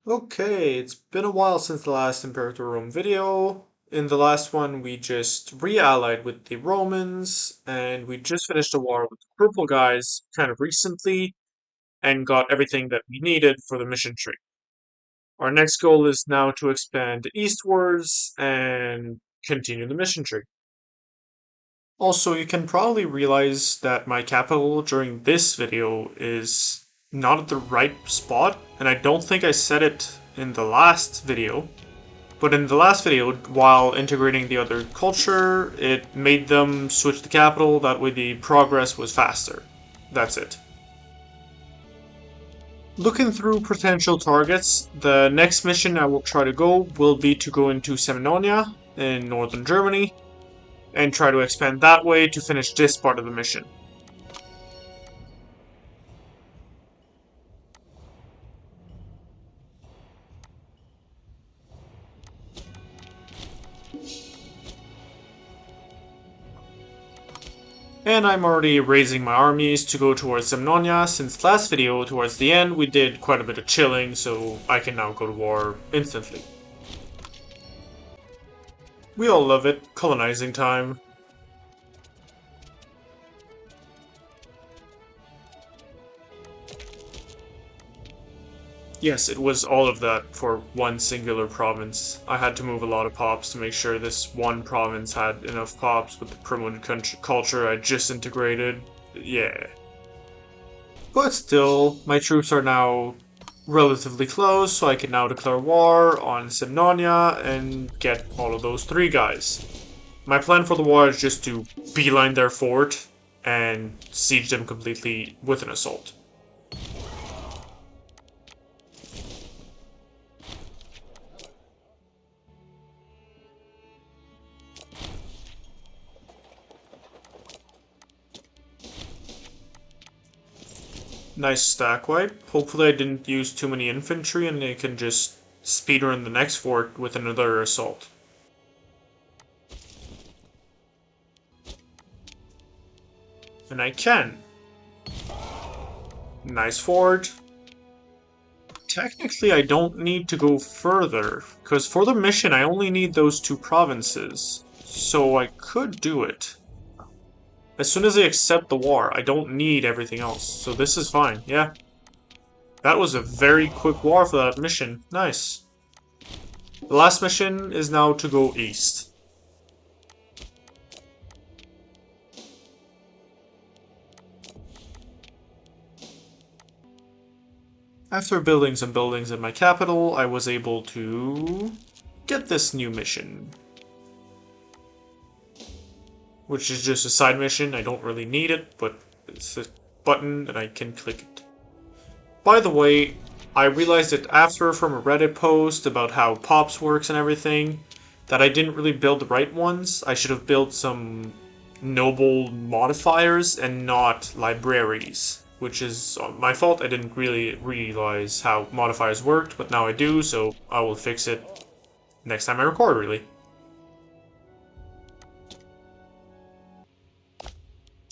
Okay, it's been a while since the last Imperator Rome video. In the last one, we just re-allied with the Romans, and we just finished a war with the purple guys kind of recently, and got everything that we needed for the mission tree. Our next goal is now to expand eastwards and continue the mission tree. Also, you can probably realize that my capital during this video is not at the right spot, and I don't think I said it in the last video. But in the last video, while integrating the other culture, it made them switch the capital, that way the progress was faster. That's it. Looking through potential targets, the next mission I will try to go will be to go into Semnonia in northern Germany, and try to expand that way to finish this part of the mission. And I'm already raising my armies to go towards Semnonia, since last video, towards the end, we did quite a bit of chilling, so I can now go to war instantly. We all love it, colonizing time. Yes, it was all of that for one singular province. I had to move a lot of pops to make sure this one province had enough pops with the primitive culture I just integrated. Yeah. But still, my troops are now relatively close, so I can now declare war on Semnonia and get all of those three guys. My plan for the war is just to beeline their fort and siege them completely with an assault. Nice stack wipe. Hopefully I didn't use too many infantry and they can just speedrun the next fort with another assault. And I can. Nice fort. Technically I don't need to go further, because for the mission I only need those two provinces. So I could do it. As soon as I accept the war, I don't need everything else, so this is fine, yeah. That was a very quick war for that mission, nice. The last mission is now to go east. After building some buildings in my capital, I was able to get this new mission. Which is just a side mission, I don't really need it, but it's a button and I can click it. By the way, I realized it after from a Reddit post about how POPs works and everything, that I didn't really build the right ones. I should have built some noble modifiers and not libraries. Which is my fault, I didn't really realize how modifiers worked, but now I do, so I will fix it next time I record, really.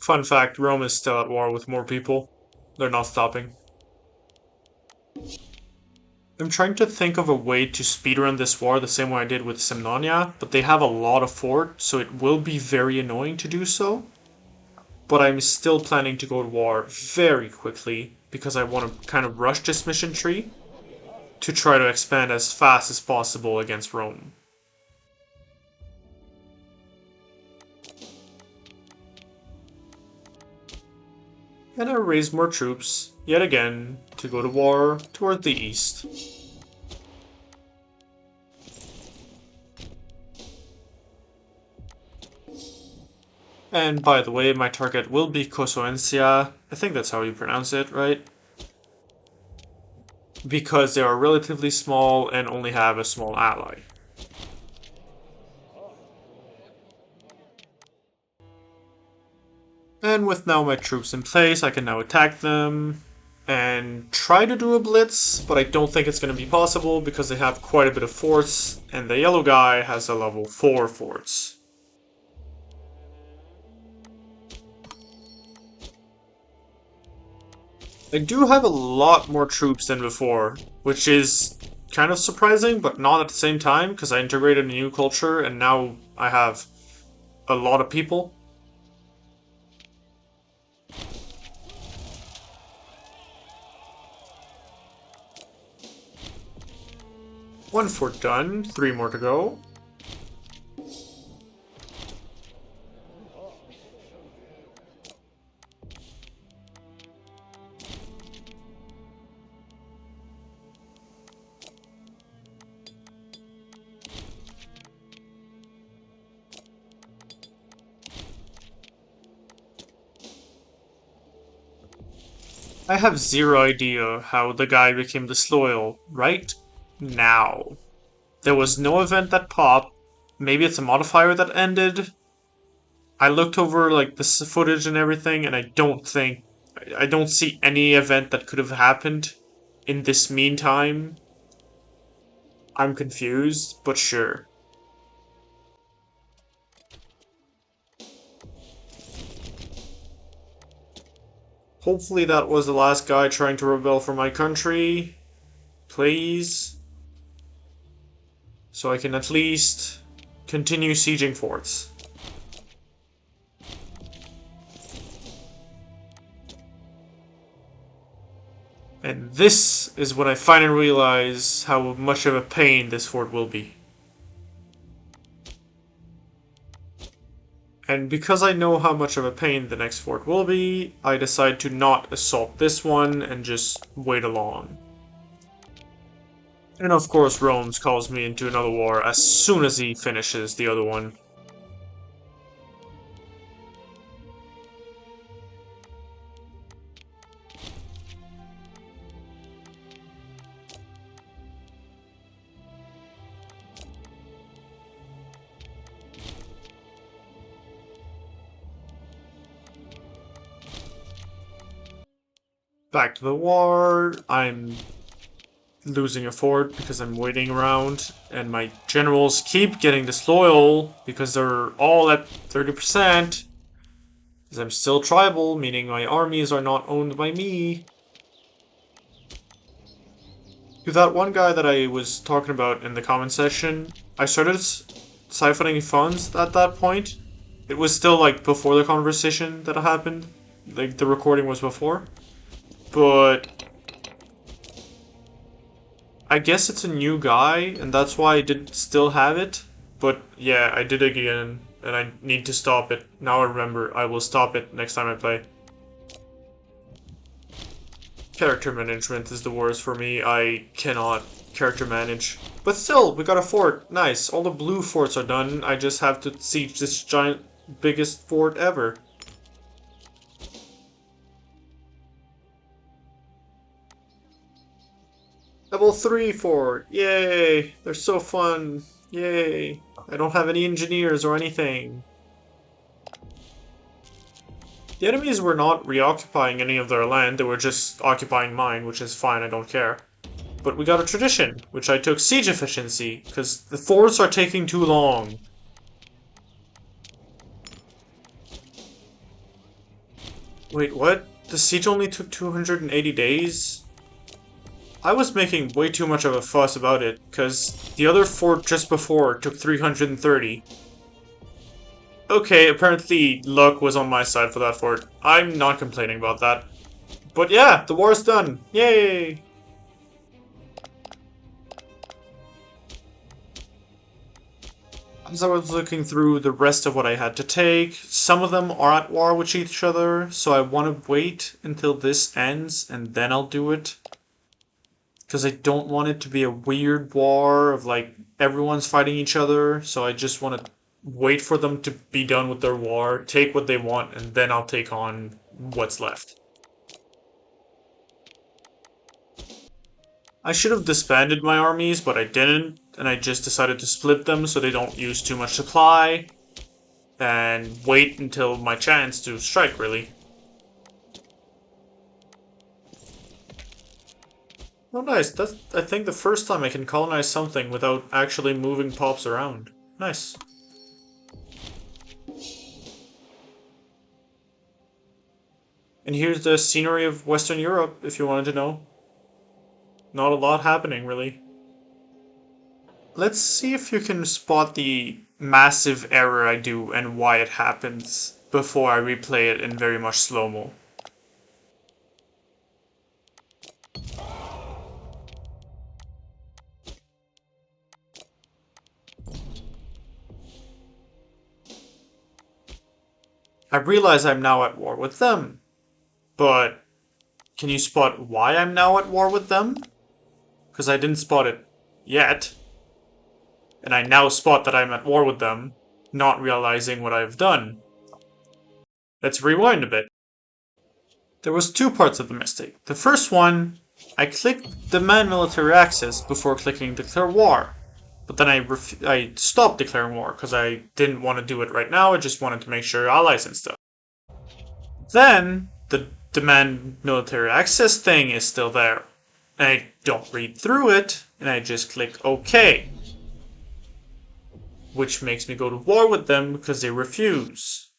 Fun fact, Rome is still at war with more people. They're not stopping. I'm trying to think of a way to speedrun this war the same way I did with Semnonia, but they have a lot of forts, so it will be very annoying to do so. But I'm still planning to go to war very quickly, because I want to kind of rush this mission tree to try to expand as fast as possible against Rome. And I raise more troops, yet again, to go to war toward the east. And by the way, my target will be Kosoencia. I think that's how you pronounce it, right? Because they are relatively small and only have a small ally. And with now my troops in place, I can now attack them and try to do a blitz, but I don't think it's going to be possible because they have quite a bit of forts, and the yellow guy has a level 4 forts. I do have a lot more troops than before, which is kind of surprising, but not at the same time, because I integrated a new culture and now I have a lot of people. One fort done, 3 more to go. I have zero idea how the guy became disloyal right now. There was no event that popped. Maybe it's a modifier that ended. I looked over like the footage and everything, and I don't see any event that could have happened in this meantime. I'm confused, but sure. Hopefully that was the last guy trying to rebel for my country. Please. So I can at least continue sieging forts. And this is when I finally realize how much of a pain this fort will be. And because I know how much of a pain the next fort will be, I decide to not assault this one and just wait along. And of course Rome calls me into another war as soon as he finishes the other one. Back to the war, I'm losing a fort because I'm waiting around, and my generals keep getting disloyal because they're all at 30%. Because I'm still tribal, meaning my armies are not owned by me. To that one guy that I was talking about in the comment section, I started siphoning funds at that point. It was still like before the conversation that happened. Like the recording was before. But I guess it's a new guy, and that's why I did still have it. But yeah, I did it again, and I need to stop it. Now I remember, I will stop it next time I play. Character management is the worst for me. I cannot character manage. But still, we got a fort. Nice. All the blue forts are done. I just have to siege this giant, biggest fort ever. Level 3 fort. Yay. They're so fun. Yay. I don't have any engineers or anything. The enemies were not reoccupying any of their land. They were just occupying mine, which is fine. I don't care. But we got a tradition, which I took siege efficiency, because the forts are taking too long. Wait, what? The siege only took 280 days? I was making way too much of a fuss about it, because the other fort just before took 330. Okay, apparently luck was on my side for that fort. I'm not complaining about that. But yeah, the war's done. Yay! As I was looking through the rest of what I had to take, some of them are at war with each other, so I want to wait until this ends and then I'll do it. Because I don't want it to be a weird war of like everyone's fighting each other, so I just want to wait for them to be done with their war, take what they want, and then I'll take on what's left. I should have disbanded my armies, but I didn't, and I just decided to split them so they don't use too much supply, and wait until my chance to strike, really. Oh, nice. That's, I think, the first time I can colonize something without actually moving pops around. Nice. And here's the scenery of Western Europe, if you wanted to know. Not a lot happening, really. Let's see if you can spot the massive error I do and why it happens before I replay it in very much slow-mo. I realize I'm now at war with them, but can you spot why I'm now at war with them? Because I didn't spot it yet, and I now spot that I'm at war with them, not realizing what I've done. Let's rewind a bit. There was two parts of the mistake. The first one, I clicked demand military access before clicking declare war. But then I stopped declaring war because I didn't want to do it right now. I just wanted to make sure allies and stuff. Then the demand military access thing is still there. And I don't read through it, and I just click OK. Which makes me go to war with them because they refuse.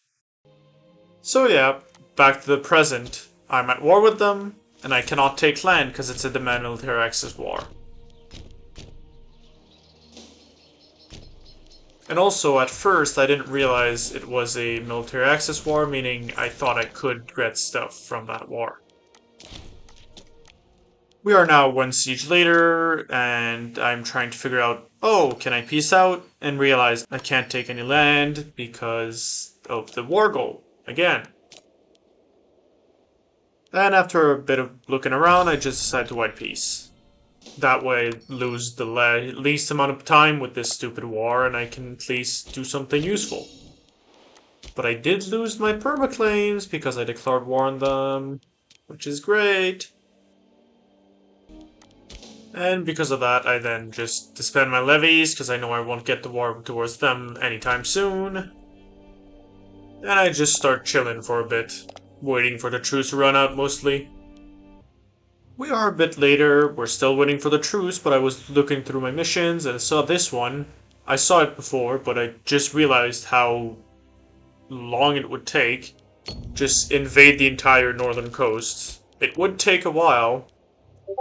So yeah, back to the present. I'm at war with them, and I cannot take land because it's a demand military access war. And also, at first, I didn't realize it was a military access war, meaning I thought I could get stuff from that war. We are now one siege later, and I'm trying to figure out, oh, can I peace out? And realize I can't take any land because of the war goal, again. And after a bit of looking around, I just decided to white peace. That way I lose the least amount of time with this stupid war, and I can at least do something useful. But I did lose my permaclaims because I declared war on them, which is great. And because of that, I then just disband my levies, because I know I won't get the war towards them anytime soon. And I just start chilling for a bit, waiting for the truce to run out mostly. We are a bit later, we're still waiting for the truce, but I was looking through my missions and saw this one. I saw it before, but I just realized how long it would take. Just invade the entire northern coast. It would take a while,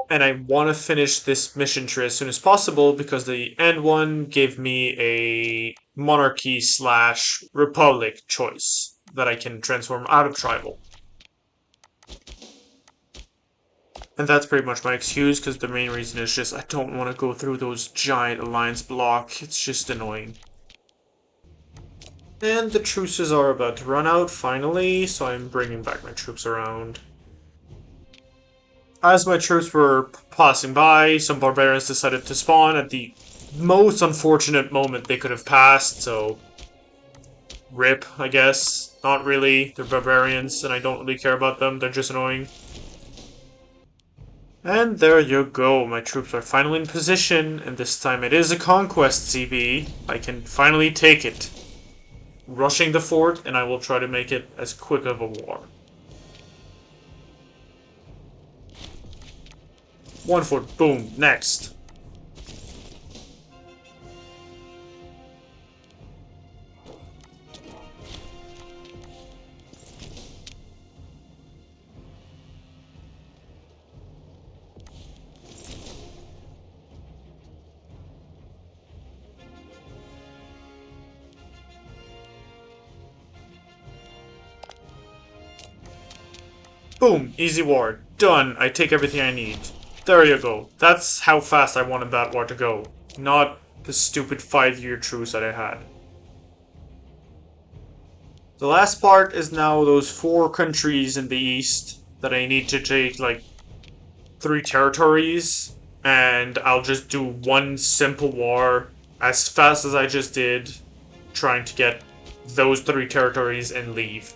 and I want to finish this mission tree as soon as possible because the end one gave me a monarchy slash republic choice that I can transform out of tribal. And that's pretty much my excuse, because the main reason is just I don't want to go through those giant alliance block. It's just annoying. And the truces are about to run out, finally, so I'm bringing back my troops around. As my troops were passing by, some barbarians decided to spawn at the most unfortunate moment they could have passed, so rip, I guess. Not really, they're barbarians, and I don't really care about them, they're just annoying. And there you go, my troops are finally in position, and this time it is a conquest CB. I can finally take it. Rushing the fort, and I will try to make it as quick of a war. One fort, boom, next. Boom, easy war, done, I take everything I need. There you go, that's how fast I wanted that war to go, not the stupid 5-year truce that I had. The last part is now those 4 countries in the east that I need to take, like, 3 territories, and I'll just do one simple war as fast as I just did, trying to get those 3 territories and leave.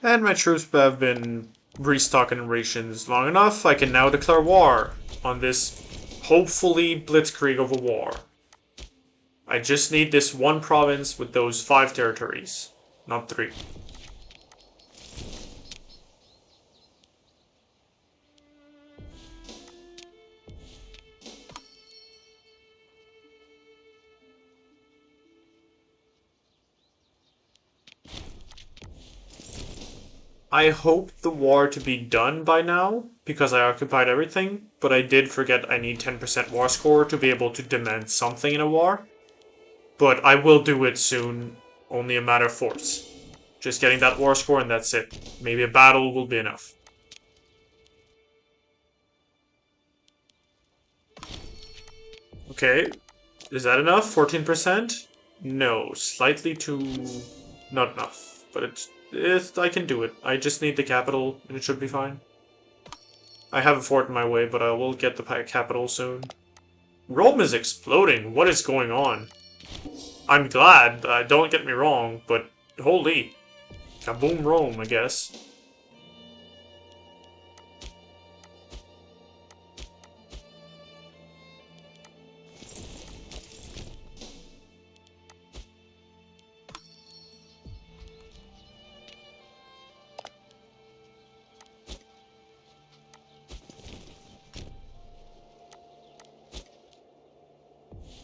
And my troops have been restocking rations long enough, I can now declare war on this hopefully blitzkrieg of a war. I just need this one province with those 5 territories, not 3. I hope the war to be done by now, because I occupied everything, but I did forget I need 10% war score to be able to demand something in a war. But I will do it soon, only a matter of force. Just getting that war score and that's it. Maybe a battle will be enough. Okay, is that enough? 14%? No, slightly too... not enough. But I can do it. I just need the capital and it should be fine. I have a fort in my way, but I will get the capital soon. Rome is exploding. What is going on? I'm glad, don't get me wrong, but holy. Kaboom Rome, I guess.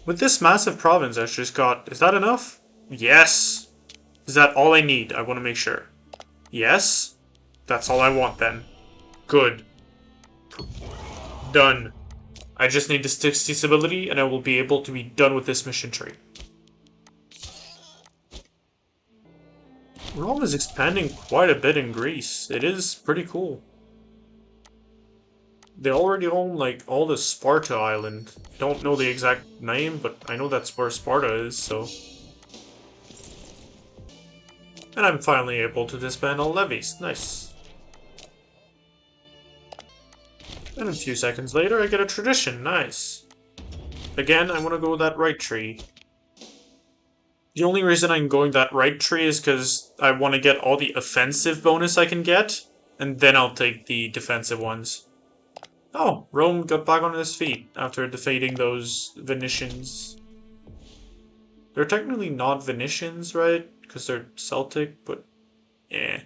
With this massive province I just got, is that enough? Yes! Is that all I need? I want to make sure. Yes? That's all I want then. Good. Done. I just need the 60 stability and I will be able to be done with this mission tree. Rome is expanding quite a bit in Greece. It is pretty cool. They already own, like, all the Sparta island. I don't know the exact name, but I know that's where Sparta is, so... And I'm finally able to disband all levies. Nice. And a few seconds later, I get a tradition. Nice. Again, I want to go that right tree. The only reason I'm going that right tree is because I want to get all the offensive bonus I can get, and then I'll take the defensive ones. Oh, Rome got back on his feet after defeating those Venetians. They're technically not Venetians, right? Because they're Celtic, but yeah,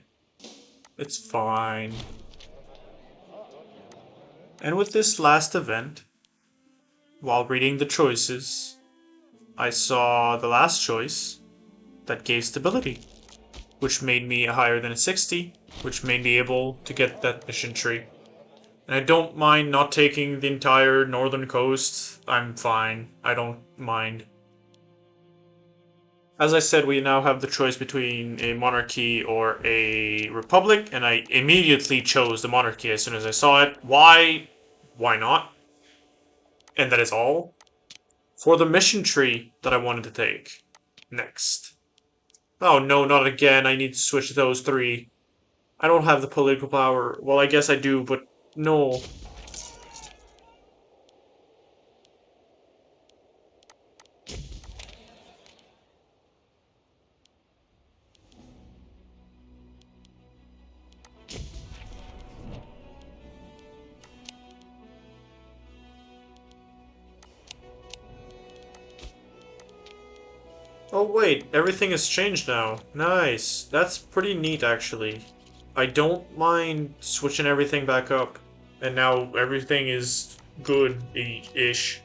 it's fine. And with this last event, while reading the choices, I saw the last choice that gave stability, which made me higher than a 60, which made me able to get that mission tree. And I don't mind not taking the entire northern coast. I'm fine. I don't mind. As I said, we now have the choice between a monarchy or a republic, and I immediately chose the monarchy as soon as I saw it. Why? Why not? And that is all. For the mission tree that I wanted to take. Next. Oh no, not again. I need to switch those three. I don't have the political power. Well, I guess I do, but no. Oh wait, everything has changed now. Nice. That's pretty neat, actually. I don't mind switching everything back up. And now everything is good-ish.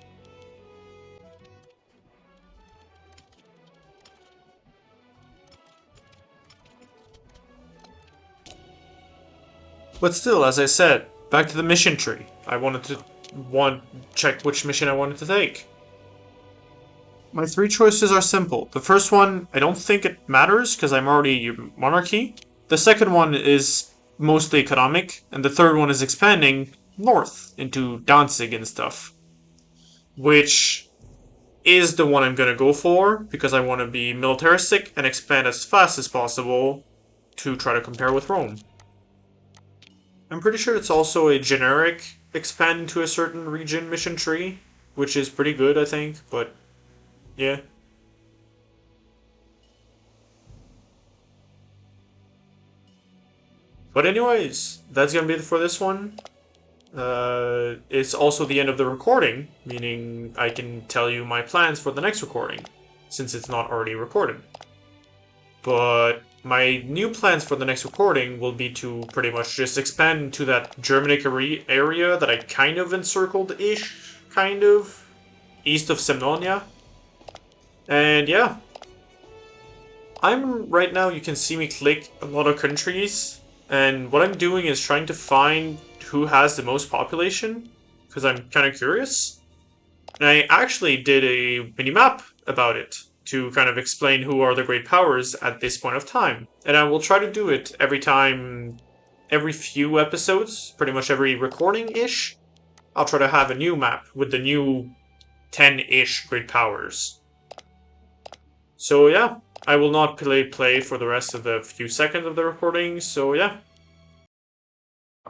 But still, as I said, back to the mission tree. I wanted to check which mission I wanted to take. My three choices are simple. The first one, I don't think it matters because I'm already monarchy. The second one is mostly economic, and the third one is expanding north into Danzig and stuff. Which is the one I'm gonna go for because I want to be militaristic and expand as fast as possible to try to compare with Rome. I'm pretty sure it's also a generic expand into a certain region mission tree, which is pretty good, I think, but yeah. But anyways, that's gonna be it for this one. It's also the end of the recording, meaning I can tell you my plans for the next recording, since it's not already recorded. But my new plans for the next recording will be to pretty much just expand into that Germanic area that I kind of encircled-ish, kind of, east of Semnonia. And yeah. Right now, you can see me click a lot of countries, And what I'm doing is trying to find who has the most population, because I'm kind of curious. And I actually did a mini-map about it to kind of explain who are the great powers at this point of time. And I will try to do it every few episodes, pretty much every recording-ish. I'll try to have a new map with the new 10-ish great powers. So yeah, I will not play for the rest of the few seconds of the recording, so yeah.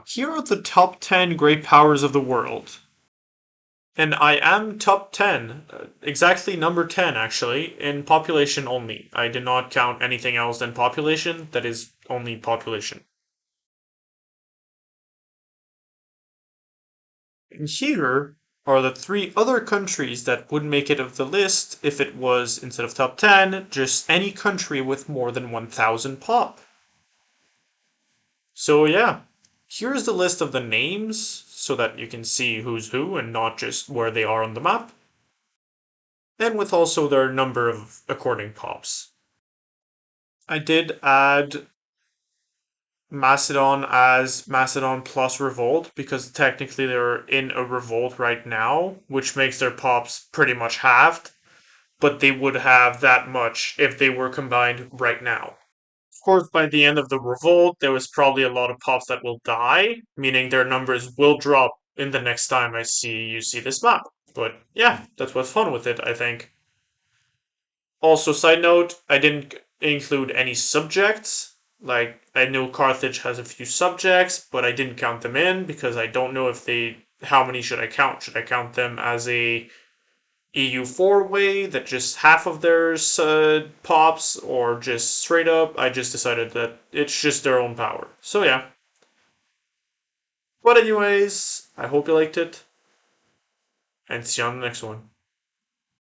Here are the top 10 great powers of the world. And I am top 10, exactly number 10 actually, in population only. I did not count anything else than population, that is only population. And here are the 3 other countries that would make it of the list if it was, instead of top 10, just any country with more than 1000 pop. So yeah, here's the list of the names so that you can see who's who and not just where they are on the map. And with also their number of according pops. I did add Macedon as Macedon plus Revolt because technically they're in a revolt right now, which makes their pops pretty much halved, but they would have that much if they were combined right now. Of course, by the end of the revolt, there was probably a lot of pops that will die, meaning their numbers will drop in the next time you see this map. But yeah, that's what's fun with it, I think. Also, side note, I didn't include any subjects. Like, I know Carthage has a few subjects, but I didn't count them in because I don't know if how many should I count? Should I count them as a EU4 way that just half of theirs pops, or just straight up? I just decided that it's just their own power. So yeah. But anyways, I hope you liked it, and see you on the next one.